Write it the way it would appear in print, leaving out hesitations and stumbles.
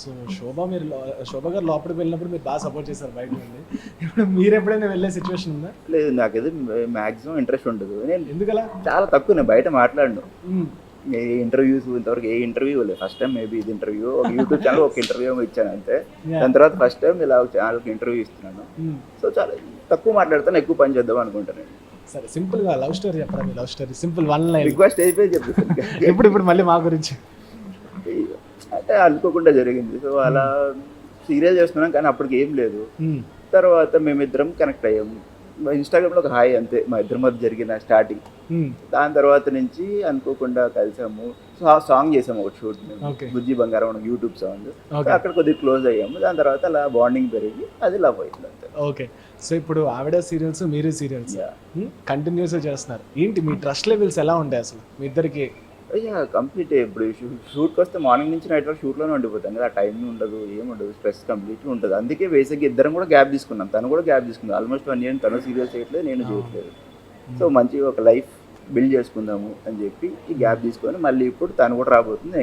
So శోభ గారు లోపలికి వెళ్ళినప్పుడు మీరు బాగా సపోర్ట్ చేశారు బయట నుండి. ఇప్పుడు మీరు ఎప్పుడైనా వెళ్ళే సిచ్యువేషన్ ఉందా? లేదు, నాకు ఇది మ్యాక్సిమం ఇంట్రెస్ట్ ఉండదు. నేను ఎందుకలా? చాలా తక్కువ, నేను బయట మాట్లాడను. మ్మ్. ఏ ఇంటర్వ్యూస్ ఇంతవరకు ఏ ఇంటర్వ్యూ లేదు. ఫస్ట్ టైం మేబీ ఇది ఇంటర్వ్యూ, ఒక యూట్యూబ్ ఛానల్ ఒక ఇంటర్వ్యూ ఇచ్చాను అంతే. దాని తర్వాత ఫస్ట్ టైం ఇలా ఒక ఛానల్కి ఇంటర్వ్యూ ఇస్తున్నాను. సో చాలా తక్కువ మాట్లాడతాను, ఎక్కువ పని చేద్దాం అనుకుంటాను. సరే, సింపుల్ గా లవ్ స్టోరీ చెప్పండి. మీ love story simple, one line. Request అయిపోయి చెప్పేసాను. ఇప్పుడు మళ్ళీ మా గురించి. అంటే అనుకోకుండా జరిగింది. సో అలా సీరియల్ చేస్తున్నాం కానీ అప్పటికి ఏం లేదు. తర్వాత మేమిద్దరం కనెక్ట్ అయ్యాము. ఇన్స్టాగ్రామ్లో ఒక హాయ్ అంతే మా ఇద్దరి మధ్య జరిగిన స్టార్టింగ్. దాని తర్వాత నుంచి అనుకోకుండా కలిసాము. సో ఆ సాంగ్ చేసాము ఒక షూట్ మేము, బుజ్జి బంగారం అని యూట్యూబ్ సాంగ్. అక్కడ కొద్దిగా క్లోజ్ అయ్యాము. దాని తర్వాత అలా బాండింగ్ పెరిగి అది లవ్ అయింది అంతే. ఓకే. సో ఇప్పుడు ఆవిడ సీరియల్స్, మీరు సీరియల్స్ కంటిన్యూస్ చేస్తున్నారు. ఏంటి మీ ట్రస్ట్ లెవెల్స్ ఎలా ఉంటాయి అసలు మీ ఇద్దరికి? అయ్యా కంప్లీట్. ఇప్పుడు షూట్కి వస్తే మార్నింగ్ నుంచి నైట్ వరకు షూట్లోనే ఉండిపోతాం కదా, ఆ టైం ఉండదు, ఏముండదు, స్ట్రెస్ కంప్లీట్గా ఉంటుంది. అందుకే బేసిక్గా ఇద్దరం కూడా గ్యాప్ తీసుకున్నాం. తను కూడా గ్యాప్ తీసుకుంది. ఆల్మోస్ట్ 1 year తను సీరియల్ చేయట్లేదు, నేను చేయట్లేదు. సో మంచిగా ఒక లైఫ్ బిల్డ్ చేసుకుందాము అని చెప్పి ఈ గ్యాప్ తీసుకొని మళ్ళీ ఇప్పుడు తను కూడా రాబోతుంది.